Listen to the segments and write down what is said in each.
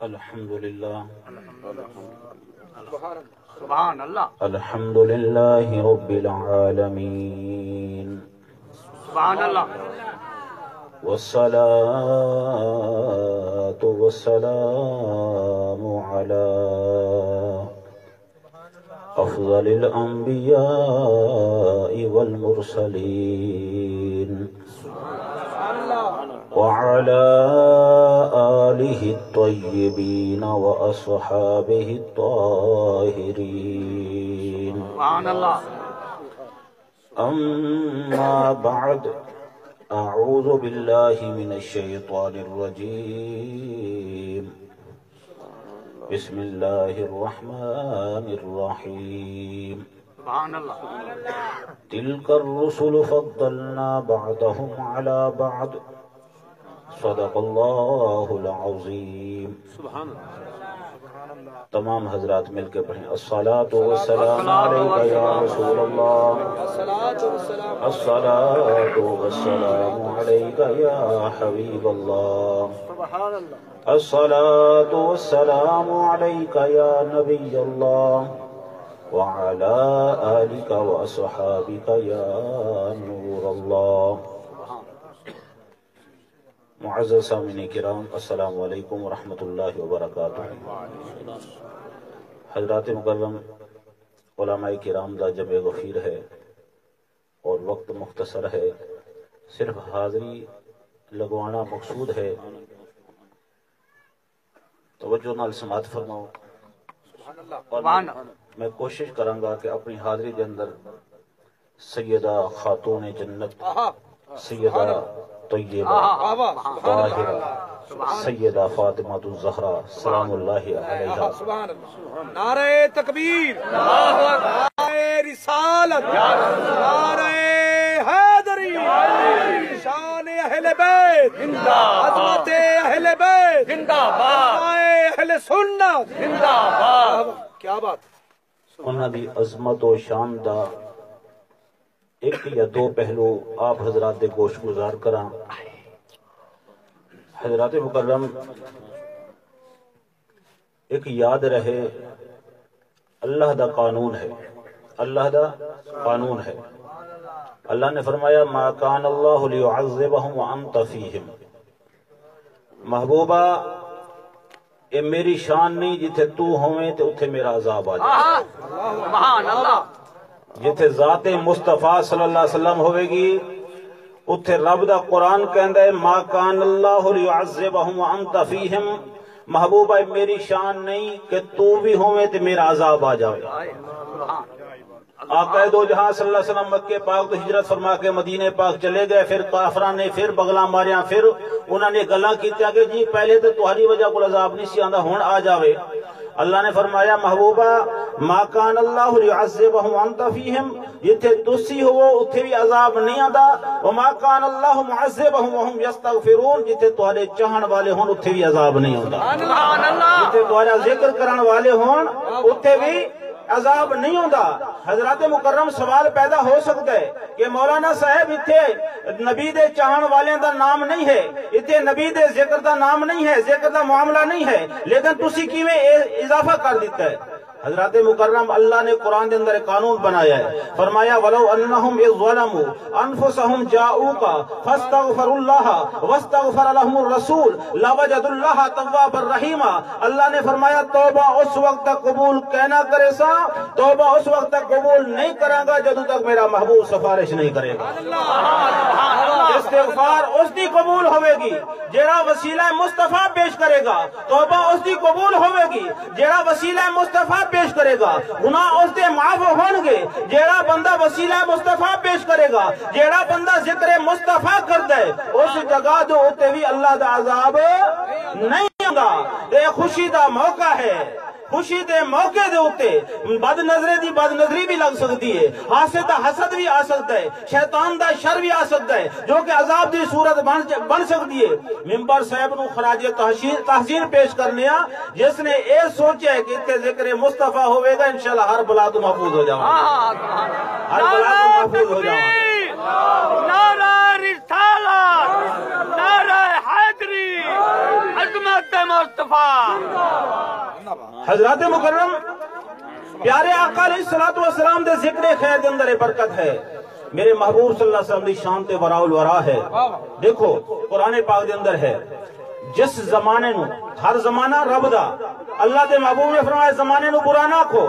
الحمدللہ سبحان اللہ الحمدللہ رب العالمین سبحان اللہ والصلاة والسلام على أفضل الأنبياء والمرسلين وعلى آله الطيبين وأصحابه الطاهرين سبحان اللہ أما بعد أعوذ بالله من الشيطان الرجيم بسم الله الرحمن الرحيم سبحان اللہ تلك الرسل فضلنا بعضهم على بعض صدق الله العظيم سبحان اللہ تمام حضرات مل کے پڑھیں الصلاة والسلام علیکہ یا رسول اللہ الصلاة والسلام علیکہ یا حبیب اللہ الصلاة والسلام علیکہ یا نبی اللہ وعلى آلك وأصحابك يا نور الله معزز سامعین کرام السلام علیکم ورحمۃ اللہ وبرکاتہ حضرات مکرم علماء کرام دا جمع غفیر ہے اور وقت مختصر ہے صرف حاضری لگوانا مقصود ہے توجہ نال سماعت فرماؤ اور میں کوشش کروں گا کہ اپنی حاضری کے اندر سیدہ خاتون جنت سیدہ طیبہ طاہرہ سیدہ فاطمہ الزہراء سلام اللہ علیہا نعرہ تکبیر نعرہ رسالت نعرہ حیدری شان اہل بیت عظمت اہل بیت اہل سنت کیا بات انہاں دی عظمت و شان دا ایک یا دو پہلو آپ حضرات دے گوش گزار کراں حضرات مکرم ایک یاد رہے اللہ دا قانون ہے اللہ دا قانون ہے اللہ نے فرمایا ما کان اللہ لیعذبہم وانت فیہم محبوبہ اے میری شان نہیں جتھے تو ہوئے تے اتھے میرا عذاب آ جائے سبحان اللہ جتھے ذات مصطفیٰ صلی اللہ علیہ وسلم ہوئے گی اتھے رب دا قرآن کہندہ ہے ما کان اللہ لیعذبہم وانت فیہم محبوبہ میری شان نہیں کہ تو بھی ہوئے تے میرا عذاب آ جائے آقا دو جہاں صلی اللہ علیہ وسلم مکہ پاک تو ہجرت فرما کے مدینہ پاک چلے گئے پھر کافران نے پھر بغلاں ماریاں پھر انہوں نے گلاں کیتے کہ جی پہلے تو تہاری وجہ کو عذاب نہیں سی آندہ ہون آ جاوے اللہ نے فرمایا محبوبہ ما کان اللہ لیعذبہم وانت فیہم جتھے تسی ہو اتھے بھی عذاب نہیں آندا وما کان اللہ معذبہم وہم یستغفرون جتھے تہارے چاہن والے ہون اتھے بھی عذاب نہیں آندا جتھے تہارا ذکر کرن والے ہون اتھے بھی عذاب نہیں ہوتا حضرات مکرم سوال پیدا ہو سکتا ہے کہ مولانا صاحب اتھے نبی دے چاہن والے دا نام نہیں ہے اتھے نبی دے ذکر دا نام نہیں ہے ذکر دا معاملہ نہیں ہے لیکن تسی کیویں اضافہ کر دیتا ہے حضرات مکرم اللہ نے قرآن دے اندر قانون بنایا ہے فرمایا وَلَوْ أَنَّهُمْ إِذْ ظَلَمُوا أَنفُسَهُمْ جَاءُوكَ فَاسْتَغْفَرُوا اللَّهَ وَاسْتَغْفَرَ لَهُمُ الرَّسُولُ لَوَجَدُوا اللَّهَ تَوَّابًا رَحِيمًا اللہ نے فرمایا توبہ اس وقت تک قبول کہنا کرے سا توبہ اس وقت تک قبول نہیں کرے گا جدوں تک میرا محبوب سفارش نہیں کرے گا استغفار اس دی قبول ہوئے گی جیڑا وسیلہ مصطفیٰ پیش کرے گا توبہ اس دی قبول ہوئے گی جیڑا وسیلہ مصطفیٰ پیش کرے گا گناہ اس دے معاف ہون گے جیڑا بندہ وسیلہ مصطفیٰ پیش کرے گا جیڑا بندہ ذکر مصطفیٰ کر دے اس جگہ دو ہوتے بھی اللہ دا عذاب نہیں ہوگا یہ خوشی دا موقع ہے خوشی دے موقع دے ہوتے بد نظری دی بد نظری بھی لگ سکتی ہے حاسد دا حسد بھی آ سکتا ہے شیطان دا شر بھی آ سکتا ہے جو کہ عذاب دی صورت بن سکتی ہے ممبر صاحب نو خراج تحسین پیش کرنے جس نے اے سوچا ہے کہ اتنے ذکر مصطفیٰ ہوئے گا انشاءاللہ ہر بلا تو محفوظ ہو جاؤں ہر بلا تو محفوظ ہو جاؤں نعرہ رسالت نعرہ حیدری عظمت امت مصطفیٰ. حضرات مکرم پیارے آقا علیہ الصلوۃ والسلام دے ذکر خیر دے اندر برکت ہے. میرے محبوب صلی اللہ علیہ وسلم دی شان تے وراء الورا ہے. دیکھو قرآن پاک دے اندر ہے جس زمانے نو ہر زمانہ رب دا اللہ دے محبوب نے فرمایا زمانے نو برا نہ کھو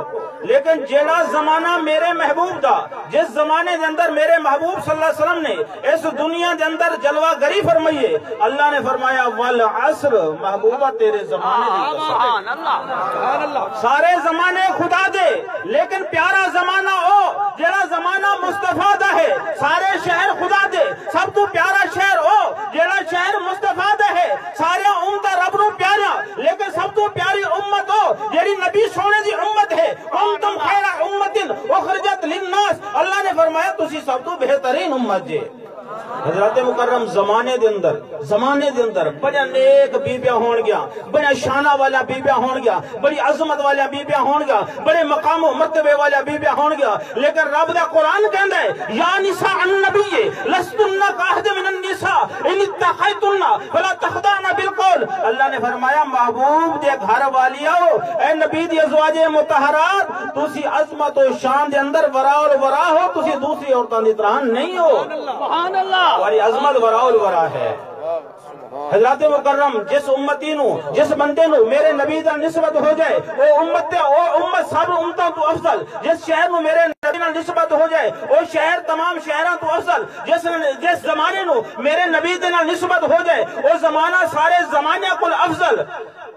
لیکن جیڑا زمانہ میرے محبوب دا جس زمانے دے اندر میرے محبوب صلی اللہ علیہ وسلم نے اس دنیا دے اندر جلوہ گری فرمائیے اللہ نے فرمایا والعصر محبوبہ تیرے زمانے دی قسم. سارے زمانے خدا دے لیکن پیارا زمانہ او جیڑا زمانہ مصطفیٰ دا ہے. سارے شہر خدا دے سب تو پیارا شہر او جیڑا شہر مصطفیٰ دا ہے. سارے امت رب نو پیارا لیکن سب تو پیاری امت ہو جیڑی نبی سونے دی امت ہے. تم خیر امت اخرجت للناس اللہ نے فرمایا تسی سب تو بہترین امت جے. حضرات مکرم زمانے دے اندر بڑا نیک بیبیاں ہون گیا بڑا شانہ والا بیبیاں ہون گیا بڑی عظمت والا بیبیاں ہون گیا بڑے مقام و مرتبے والا بیبیاں ہون گیا لیکن رب دا قرآن کہندا ہے یا نساء النبی لستن کاحد من النساء ان اتقیتن فلا تخضعن بالقول. اللہ نے فرمایا محبوب دے گھر والیاں اے نبی دی ازواج مطہرات تسی عظمت و شان دے اندر وراء الورا ہو تسی دوسری عورتاں دی طرح نہیں ہو. سبحان اللہ ہماری عظمت وراء الورا ہے. حضرات مکرم جس امتی نو جس بندے نو میرے نبی دا نسبت ہو جائے وہ امت سب امتوں تو افضل. جس شہر نو میرے نبی دا نسبت ہو جائے وہ شہر تمام شہراں تو افضل. جس زمانے نو میرے نبی دے نال نسبت ہو جائے وہ زمانہ سارے زمانے کو افضل.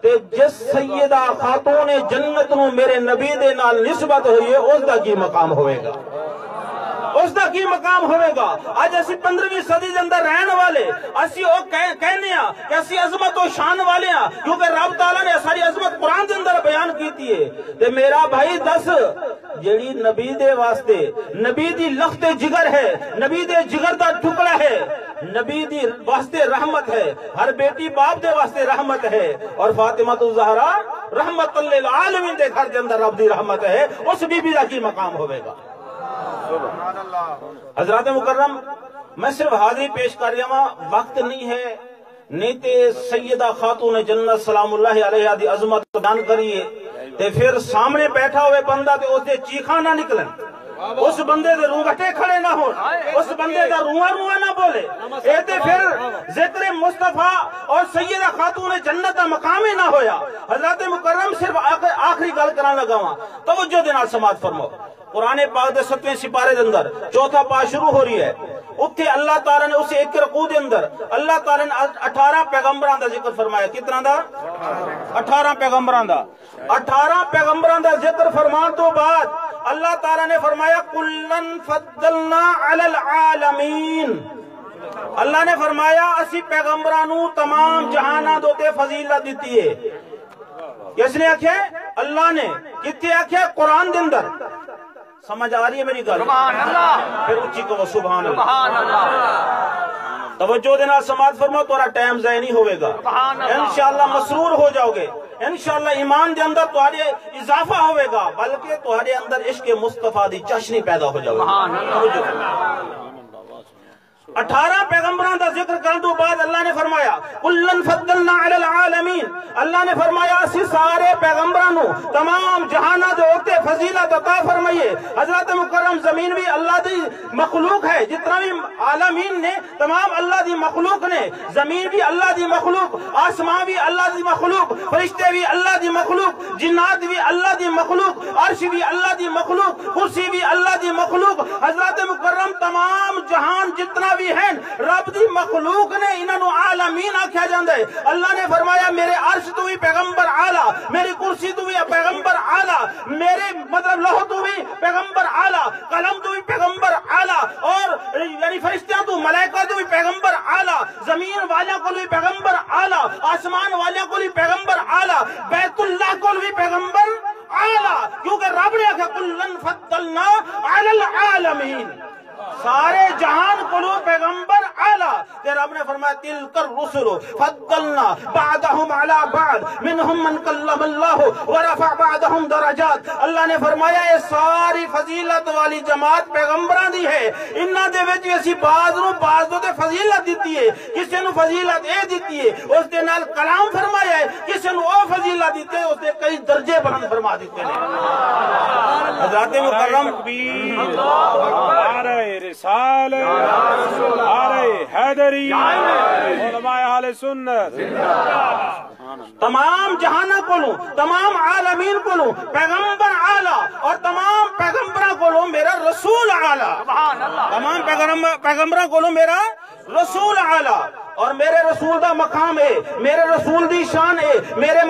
تے جس سیدہ خاتون جنت نو میرے نبی دے نال نسبت ہوئی ہے اس دا کی مقام ہوئے گا اس دا کی مقام ہوئے گا. آج اسی 15ویں صدی دے اندر رہن والے اسی او کہنے ہاں کہ اسی عظمت و شان والے ہاں کیونکہ رب تعالیٰ نے ساری عظمت قرآن دے اندر بیان کیتی ہے. تے میرا بھائی دس جیڑی نبی دے واسطے نبی دی لخت جگر ہے نبی دے جگر دا ٹکڑا ہے نبی دی واسطے رحمت ہے. ہر بیٹی باپ دے واسطے رحمت ہے اور فاطمہ الزہراء رحمت للعالمین دے گھر دے اندر رب دی رحمت ہے. اس بی بی دا کی مقام ہوئے گا. حضرات مکرم میں صرف حاضری پیش کر رہا ہوں وقت نہیں ہے نہیں تے سیدہ خاتون جنت سلام اللہ علیہ دی عظمت بیان کریے تے پھر سامنے بیٹھا ہوئے بندہ تے اس دے چیخاں نہ نکلن اس بندے دے رونگٹے کھڑے نہ ہون اس بندے دا رواں نہ بولے اے تے پھر ذکر مصطفیٰ اور سیدہ خاتون جنت دا مقام ہی نہ ہویا. حضرات مکرم صرف آخری گل کران لگا ہوں توجہ دے نال سماعت فرماؤ. قرآن پاک دے 7ویں سپارے دے اندر چوتھا پارہ شروع ہو رہی ہے. اتھے اللہ تعالیٰ نے اسے ایک رکوع دے اندر اللہ تعالیٰ نے 18 پیغمبران دا ذکر فرمایا. کتنا دا 18 پیغمبران دا 18 پیغمبران دا ذکر فرمان تو بعد اللہ تعالیٰ نے فرمایا کلن فضلنا علی العالمین. اللہ نے فرمایا اسی پیغمبرانوں تمام جہاناں دوتے فضیلت دیتی ہے. کس نے آکھے اللہ نے کتے آکھے قرآن دے اندر. سمجھ آ رہی ہے میری گل پھر اچھی کو سبحان اللہ. توجہ دینا سماعت فرماؤ تھوڑا ٹائم ضائع نہیں ہوئے گا انشاءاللہ مسرور ہو جاؤ گے انشاءاللہ ایمان دے اندر تمہارے اضافہ ہوئے گا بلکہ تمہارے اندر عشق مصطفیٰ دی چشنی پیدا ہو جاؤ گی. 18 پیغمبران دا ذکر کرنے تو بعد اللہ نے فرمایا کلن فضلنا علی العالمین. اللہ نے فرمایا اسی سارے پیغمبرانوں تمام جہانہ دے اوتے فضیلت عطا فرمائیے. حضرت مکرم زمین بھی اللہ دی مخلوق ہے جتنا بھی عالمین نے تمام اللہ دی مخلوق نے. زمین بھی اللہ دی مخلوق آسمان بھی اللہ دی مخلوق فرشتے بھی اللہ دی مخلوق جنات بھی اللہ دی مخلوق عرش بھی اللہ دی مخلوق کرسی بھی اللہ دی مخلوق. حضرت مکرم تمام جہان جتنا بھی ہیں رب دی مخلوق نے انہوں عالمین آکھا جاندے. اللہ نے فرمایا میرے عرش تو بھی پیغمبر آلہ میری کرسی تو بھی پیغمبر آلہ میرے مطلب لوح تو بھی پیغمبر آلہ قلم تو بھی پیغمبر آلہ اور یعنی فرشتیاں تو ملائکہ تو بھی پیغمبر آلہ زمین والیاں کو بھی پیغمبر آلہ آسمان والیاں کو بھی پیغمبر آلہ بیت اللہ کو بھی پیغمبر آلہ کیونکہ رب نے آکھا کلن فضلنا علی العالمین. سارے جہان کو پیغمبر آلہ کہ رب نے فرمایا تلک الرسل فضلنا بعضهم على بعض منهم من کلم اللہ ورفع بعضهم درجات. اللہ نے فرمایا یہ ساری فضیلت والی جماعت پیغمبراں دی ہے, انہاں دے وچ اسی بعض نو تے فضیلت دتی ہے, کسے نو فضیلت اے دتی ہے اس دے نال کلام فرمایا ہے, کسے نو او فضیلت دتی ہے اس دے کئی درجے بلند فرما دیتے ہیں. حضرات مکرم نعرہ رسالت, نعرہ حیدری, علماء اہل سنت, تمام جہانہ کولوں, تمام عالمین کولوں پیغمبر اعلیٰ اور تمام پیغمبروں کولوں میرا رسول اعلیٰ, تمام پیغمبروں کولوں میرا رسول اعلیٰ. اور میرے رسول دا مقام ہے, میرے رسول دی شان ہے, میرے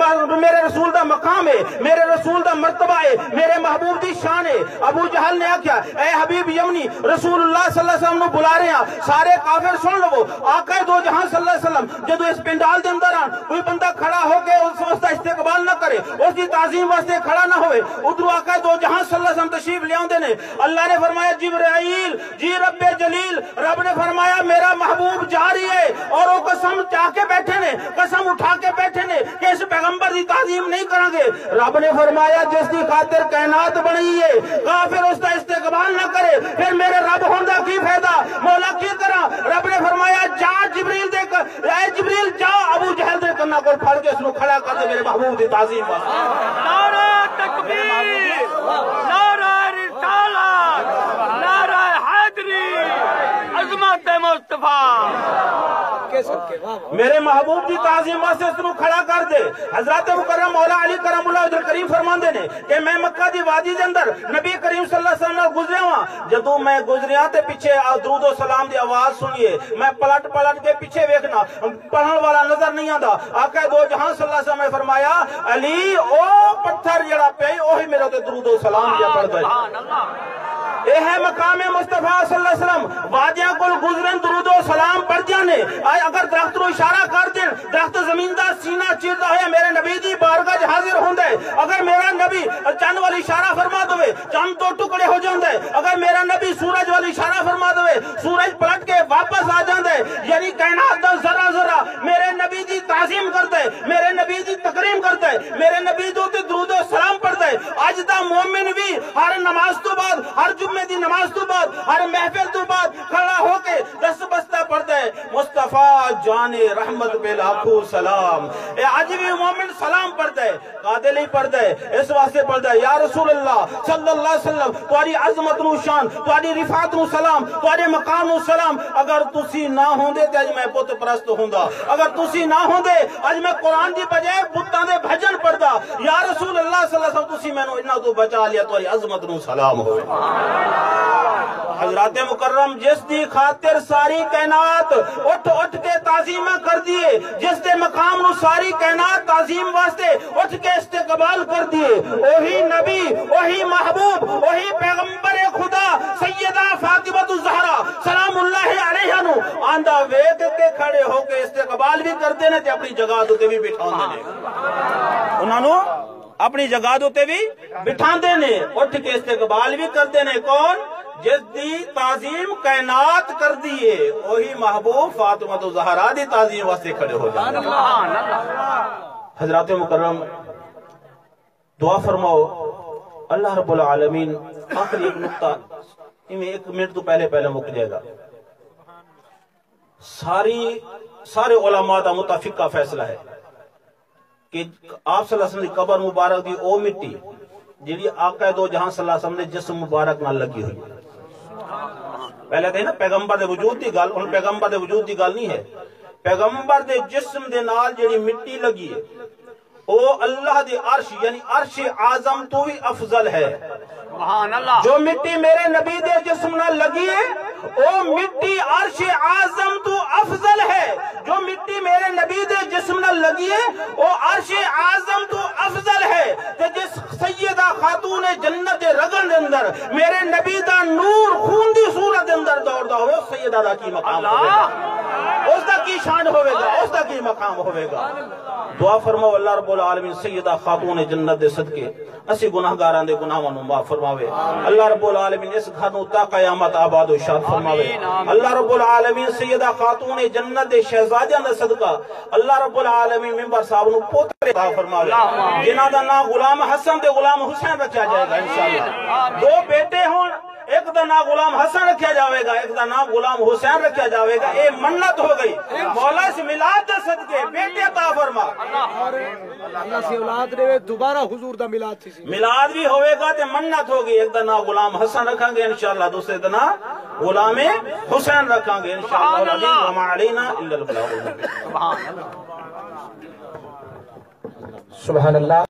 رسول دا مقام ہے, میرے رسول دا مرتبہ ہے, میرے محبوب دی شان ہے. ابو جہل نے آکھیا اے حبیب یمنی رسول اللہ صلی اللہ علیہ وسلم نو بلا رہے ہیں, سارے کافر سن لو. آقا دو جہاں صلی اللہ علیہ وسلم جدو اس پنڈال دے اندر آن کوئی بندہ کھڑا ہو کے اس کا استقبال نہ کرے, اس کی تعظیم واسطے کھڑا نہ ہوئے, ادھر آقا دو جہاں صلی اللہ علیہ وسلم تشریف لے آندے نے. اللہ نے فرمایا جبرائیل جی رب جلیل, رب نے فرمایا میرا محبوب جا رہی ہے, اور وہ قسم چاہ کے بیٹھے نے, قسم اٹھا کے بیٹھے نے کہ اس پیغمبر دی تعظیم نہیں کریں گے. رب نے فرمایا جس کی خاطر کائنات بنی ہے کافر اس کا استقبال نہ کرے, پھر میرے رب ہوندہ کی فائدہ, مولا کی کرا. رب نے فرمایا جا جبریل دے کر, اے جبریل جا ابو جہل دے کرنا کو پھڑ کے اس کو کھڑا کر دے میرے محبوب دی تعظیم واسطے. نعرہ تکبیر, نعرہ رسالت, نعرہ حیدری, عظمت مصطفیٰ, میرے محبوب دی تعظیم واسطے اس کو کھڑا کر دے. حضرت مکرم مولا علی کرم اللہ وجہ کریم فرماندے نے کہ میں مکہ دی وادی دے اندر نبی کریم صلی اللہ علیہ وسلم گزریا ہوں, جدوں میں گزریا تے پیچھے درود و سلام دی آواز سنیے, میں پلٹ کے پیچھے ویکھنا, پڑھن والا نظر نہیں آندا. آقا دو جہاں صلی اللہ علیہ وسلم نے فرمایا علی او پتھر جڑا پے اوہی میرے تے درود و سلام دیا پڑھدا ہے. اے ہے مقام مصطفیٰ صلی اللہ علیہ وسلم, وادیاں کول گزرن درود و سلام پڑھ جانے. اگر درخت رو اشارہ کر دیں, درخت زمین دا سینہ چیرتا ہے میرے نبی دی بارگاہ حاضر ہوندا ہے. اگر میرا نبی چند والی اشارہ فرما دوے چند تو ٹکڑے ہو جاندا ہے. اگر میرا نبی سورج والی اشارہ فرما دوے سورج پلٹ کے واپس آ جاندا ہے. یعنی کائنات دا ذرہ ذرہ میرے نبی دی تعظیم کرتا ہے, میرے نبی دی تکریم کرتا ہے, میرے نبی دو تے درود و سلام پڑھتا ہے. اج دا مومن بھی ہر نماز تو بعد, ہر جمعے دی نماز تو بعد, ہر محفل تو بعد کھڑا ہو کے دس بستہ پڑھتا ہے مصطفیٰ جان رحمت پہ لاکھوں سلام. اے آج بھی مومن سلام پڑھتا ہے, قادل ہی پڑھتا ہے, اس واسطے پڑھتا ہے یا رسول اللہ صلی اللہ علیہ وسلم تاری عظمت نو شان, تاری رفعت نو سلام, تاری مقام نو سلام. اگر تسی نہ ہوندے تے اج میں بت پرست ہوندا, اگر تسی نہ ہوندے اج میں قرآن دی بجائے بتاں دے بھجن پڑھدا. یا رسول اللہ صلی اللہ علیہ وسلم تسی مینوں انہاں تو بچا لیا, تاری عظمت نو سلام ہوئے. حضرات مکرم جس دی خاطر ساری کائنات اٹھ اٹھ کے تعظیم کر دیے, جس دے مقام نو ساری کائنات تعظیم واسطے اٹھ کے استقبال کر دیے, وہی نبی, وہی محبوب, وہی پیغمبر خدا سیدہ فاطمہ الزہراء سلام اللہ علیہا نو آندہ ویت کے کھڑے ہو کے استقبال بھی کرتے ہیں تے اپنی جگہ دوتے بھی بٹھاندے نے, انہاں نو اپنی جگہ دوتے بھی بٹھاندے نے, اٹھ کے استقبال بھی کرتے ہیں. کون؟ جس دی تعظیم کائنات کر دیئے, وہی محبوب فاطمہ الزہراء دی تعظیم واسطے کھڑے ہو جانے. حضرات مکرم دعا فرماؤ, اللہ رب العالمین آخری ایک نقطہ ایک منٹ تو پہلے مک جائے گا. سارے علماء دا متفقہ فیصلہ ہے کہ آپ صلی اللہ علیہ وسلم دی قبر مبارک دی او مٹی جیڑی آقا دو جہاں صلی اللہ علیہ وسلم نے جسم مبارک نہ لگی ہوئی. پہلے کہیں نا پیغمبر دے وجود دی گل, ان پیغمبر دے وجود دی گل نہیں ہے, پیغمبر دے جسم دے نال جیڑی مٹی لگی ہے او اللہ دے عرش یعنی عرش اعظم تو بھی افضل ہے. جو مٹی میرے نبی دے جسم نہ لگی ہے او مٹی عرش اعظم تو افضل ہے. جو مٹی میرے نبی دے جسم نہ لگی ہے او عرش اعظم تو افضل ہے. تے جس سیدہ خاتون جنت رگن دے اندر میرے نبی دا نور خون دی صورت دے اندر دوڑدا ہوئے, سیدہ دا کی مقام ہوئے گا, اس دا کی شان ہوئے گا, اس دا کی مقام ہوئے گا. دعا فرماؤ اللہ رب العالمین سیدہ خاتون جنت دے صدقے اسی گناہگاران دے گناہاں نو معاف فرماوے اللہ رب العالمین اس گھر نو تا قیامت آباد و شاد فرماوے اللہ رب العالمین سیدہ خاتون جنت دے شہزادیاں دا صدقہ اللہ رب العالمین ممبر صاحب نو پوترے عطا فرماوے جنہاں دا نام غلام حسن تے غلام حسین رکھیا جائے گا انشاءاللہ دو بیٹے ہون ایک دا نام غلام حسن رکھیا جاوے گا ایک دا نام غلام حسین رکھیا جاوے گا اے منت ہو گئی مولا سے میلاد دے صدقے بیٹے عطا فرما اللہ سے اولاد دے دوبارہ حضور دا میلاد تھی میلاد بھی ہوئے گا تے منت ہوگی ایک دا نام غلام حسن رکھاں گے انشاءاللہ دوسرے دا نام غلام حسین رکھاں گے انشاءاللہ وما علینا الا البلاغ سبحان اللہ